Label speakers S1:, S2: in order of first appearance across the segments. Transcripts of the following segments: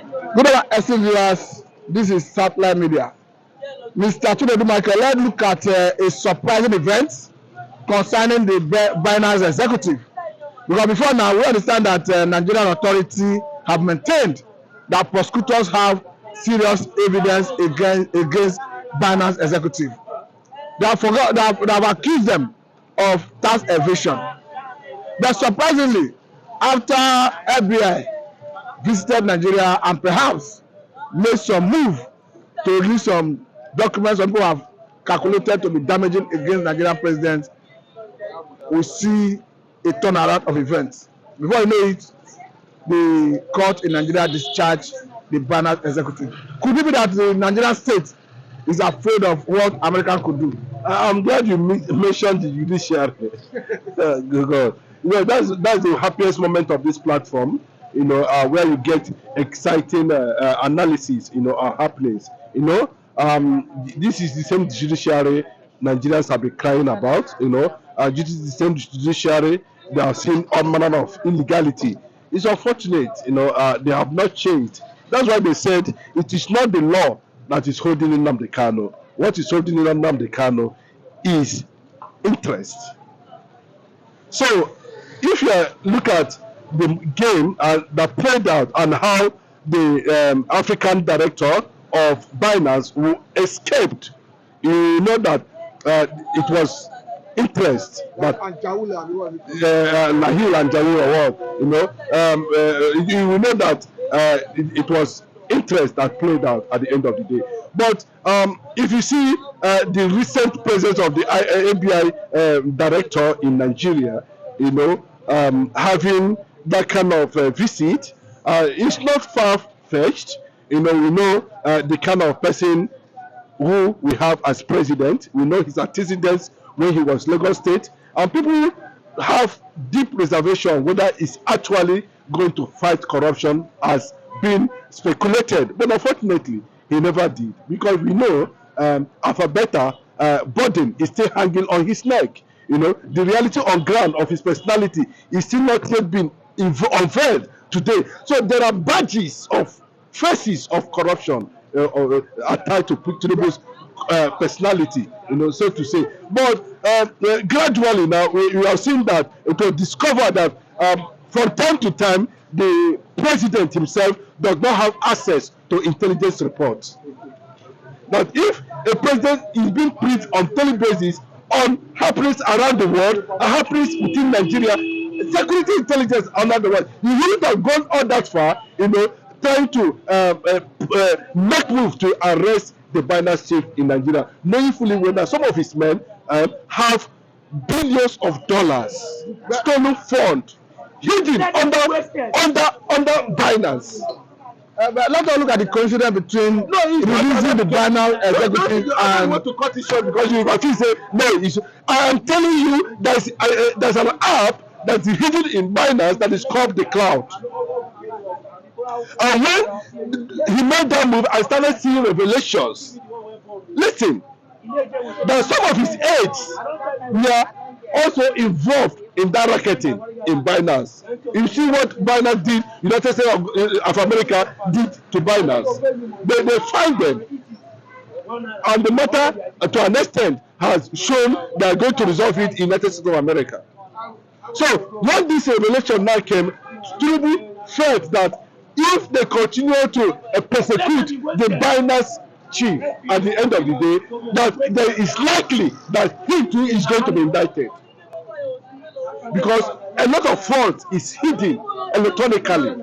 S1: Good morning, esteemed viewers. This is Satellite Media. Mr. Chinedu Michael, let's look at a surprising event concerning the Binance executive. Because before now, we understand that Nigerian authority have maintained that prosecutors have serious evidence against Binance executive. They have accused them of tax evasion. But surprisingly, after FBI visited Nigeria and perhaps made some move to release some documents some people have calculated to be damaging against Nigerian president, we see a turnaround of events. Before you know it, the court in Nigeria discharged the Binance executive. Could it be that the Nigerian state is afraid of what America could do?
S2: I'm glad you mentioned the judiciary. God. That's the happiest moment of this platform. Where you get exciting analysis. Happenings. This is the same judiciary Nigerians have been crying about. This is the same judiciary they are seeing all manner of illegality. It's unfortunate. They have not changed. That's why they said it is not the law that is holding in Nnamdi Kanu. What is holding in Nnamdi Kanu is interest. So, if you look at the game that played out and how the African director of Binance who escaped, you know that it was interest that Nahil and Jawul you know that it was interest that played out at the end of the day. But if you see the recent presence of the ABI director in Nigeria, having that kind of visit, it's not far-fetched. We know the kind of person who we have as president. We know his antecedents when he was Lagos State, and people have deep reservation whether he's actually going to fight corruption as been speculated. But unfortunately, he never did, because we know Alphabeta burden is still hanging on his neck. The reality on ground of his personality is still not yet been unveiled today. So there are badges of faces of corruption attached to Tinubu's personality, so to say. But gradually now we have seen that to discover that from time to time the president himself does not have access to intelligence reports. But if a president is being briefed on daily basis on happenings around the world and happenings within Nigeria, security intelligence around the world, you wouldn't have gone all that far, trying to make move to arrest the Binance chief in Nigeria, knowing fully well that some of his men have billions of dollars stolen fund hidden under Binance.
S1: But let's look at the coincidence between releasing the Binance executive and.
S2: I want to cut it short because you actually say no. I am telling you there's an app that is hidden in Binance that is called the Cloud. And when he made that move, I started seeing revelations. Listen, that some of his aides were also involved in that racketing in Binance. You see what Binance did, United States of America did to Binance. They find them. And the matter, to an extent, has shown they are going to resolve it in United States of America. So, when this revelation now came, Tinubu felt that if they continue to persecute the Binance chief at the end of the day, that there is likely that he too is going to be indicted. Because a lot of fraud is hidden electronically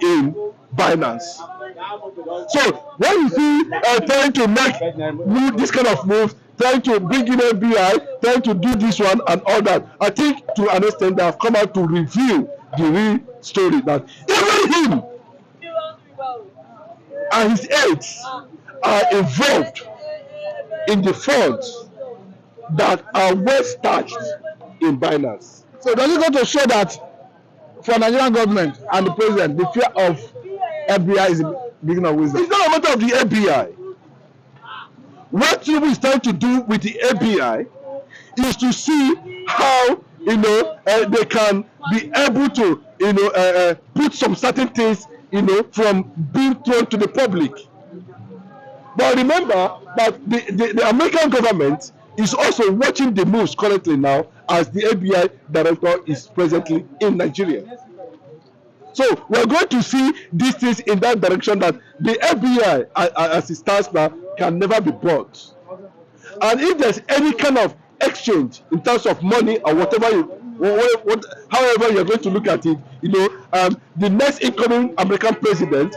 S2: in Binance. So when you see trying to make this kind of moves, trying to bring in FBI, trying to do this one and all that, I think to an extent they have come out to reveal the real story that even him and his aides are involved in the funds that are well stashed in Binance.
S1: So does it go to show that for Nigerian government and the president, the fear of FBI is a beginning of wisdom?
S2: It's not a matter of the FBI. What Tinubu is trying to do with the FBI is to see how they can be able to put some certain things from being thrown to the public. But remember that the American government is also watching the moves currently now, as the FBI director is presently in Nigeria. So we're going to see these things in that direction, that the FBI, as it stands now, can never be bought. And if there's any kind of exchange in terms of money or whatever however you're going to look at it, the next incoming American president,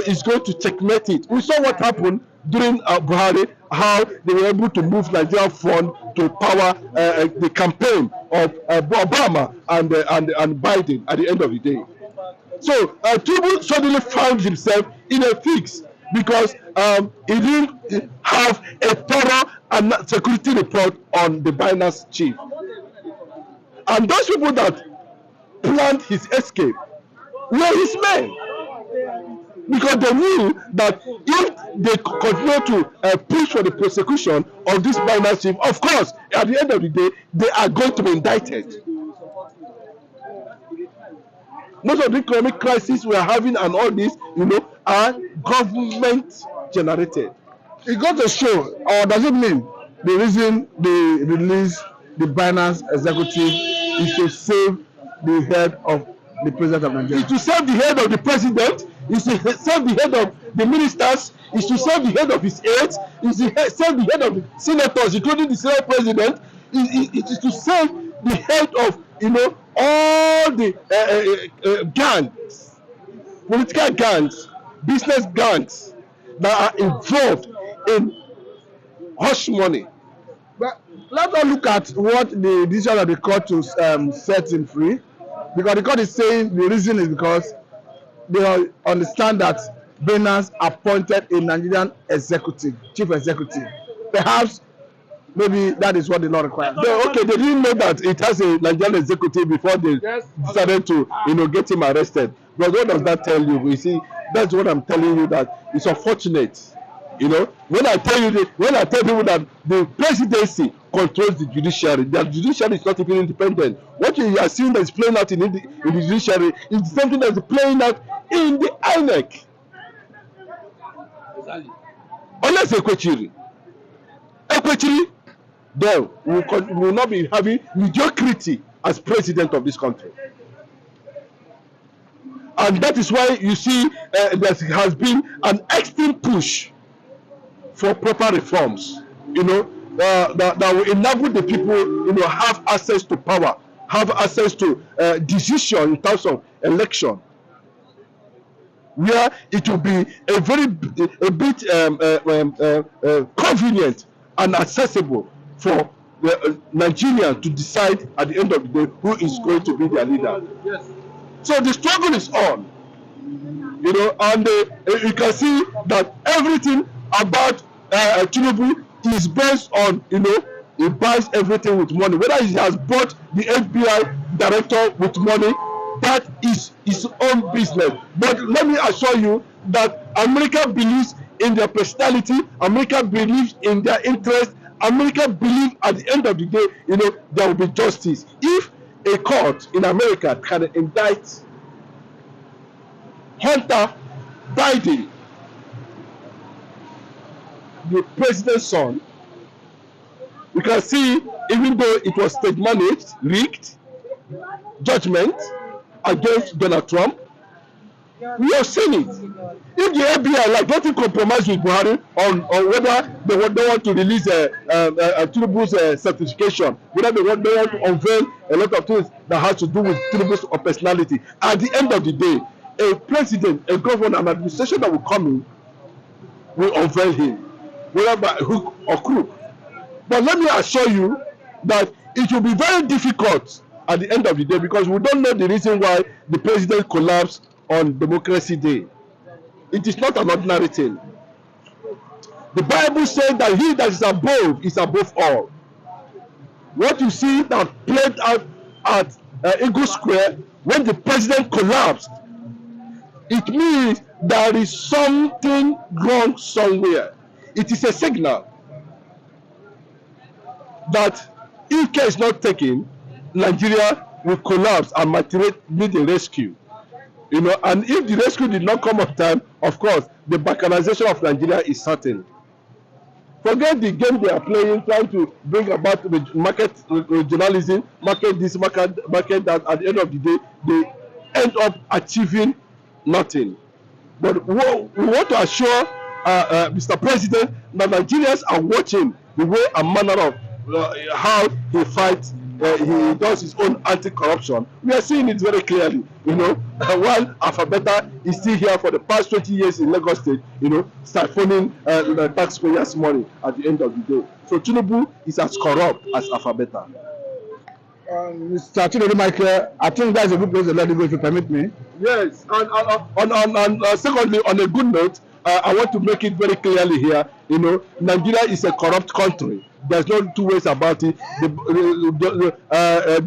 S2: is going to checkmate it. We saw what happened during Buhari, how they were able to move Nigerian fund to power the campaign of Obama and Biden at the end of the day. So Tinubu suddenly found himself in a fix because he didn't have a thorough and security report on the Binance chief. And those people that planned his escape were his men, because they knew that if they continue to push for the prosecution of this Binance chief, of course, at the end of the day, they are going to be indicted. Most of the economic crisis we are having and all this, are government generated.
S1: It got to show, or does it mean the reason they release the Binance executive is to save the head of the president of Nigeria?
S2: It's to save the head of the president, it's to save the head of the ministers, it's to save the head of his aides, it's to save the head of the senators, including the senate president. It is to save the head of all the gangs, political gangs, business gangs that are involved in hush money.
S1: But let's not look at what the decision of the court to set him free, because the court is saying the reason is because they understand that Binance appointed a Nigerian chief executive. Perhaps maybe that is what the law requires.
S2: They didn't know that it has a Nigerian executive before they decided to get him arrested. But what does that tell you? You see, that's what I'm telling you, that it's unfortunate. When I tell people that the presidency controls the judiciary is not even independent. What you are seeing that is playing out in the judiciary is the same thing that is playing out in the INEC. Unless Ekwechiri, then we will not be having mediocrity as president of this country. And that is why you see there has been an extreme push for proper reforms, that will enable the people, have access to power, have access to decision in terms of election, where it will be a bit convenient and accessible for the Nigerians to decide at the end of the day who is going to be their leader. Yes. So the struggle is on, and you can see that everything about Tinubu is based on, he buys everything with money. Whether he has bought the FBI director with money, that is his own business. But let me assure you that America believes in their personality, America believes in their interest, America believes at the end of the day, there will be justice. If a court in America can indict Hunter Biden, the president's son, you can see, even though it was state managed, rigged judgment against Donald Trump, we have seen it. If the FBI don't compromise with Buhari on whether they want to release Tinubu's certification, whether they want to unveil a lot of things that has to do with Tinubu's personality, at the end of the day, a president, a governor, an administration that will come in will unveil him, whether by hook or crook. But let me assure you that it will be very difficult at the end of the day, because we don't know the reason why the president collapsed on Democracy Day. It is not an ordinary thing. The Bible says that he that is above all. What you see that played out at Eagle Square when the president collapsed, it means there is something wrong somewhere. It is a signal that if care is not taken, Nigeria will collapse and might need a rescue. You know, and if the rescue did not come on time, of course, the balkanization of Nigeria is certain. Forget the game they are playing, trying to bring about the market journalism, market this, market that. At the end of the day, they end up achieving nothing. But we want to assure Mr. President that Nigerians are watching the way and manner of how he fights, he does his own anti-corruption. We are seeing it very clearly, you know, while Alphabeta is still here for the past 20 years in Lagos State, you know, siphoning the taxpayers' money at the end of the day. So Tinubu is as corrupt as Alphabeta.
S1: Mr. Chinedu Michael, I think that's a good place to let it go, if you permit me.
S2: Yes, and secondly, on a good note, I want to make it very clearly here. You know, Nigeria is a corrupt country. There's no two ways about it.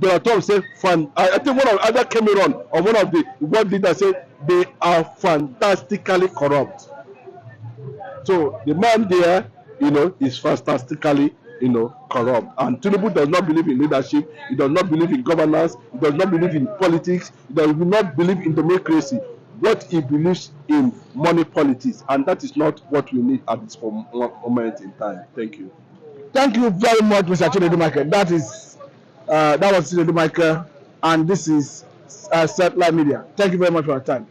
S2: Donald Trump said, I think one of either Cameron or one of the world leaders said they are fantastically corrupt. So the man there, you know, is fantastically, you know, corrupt. And Tinubu does not believe in leadership. He does not believe in governance. He does not believe in politics. He does not believe in democracy. What he believes in money politics, and that is not what we need at this moment in time. Thank you.
S1: Thank you very much, Mr. Chinedu Michael. That was Chinedu Michael, and this is Satellite Media. Thank you very much for your time.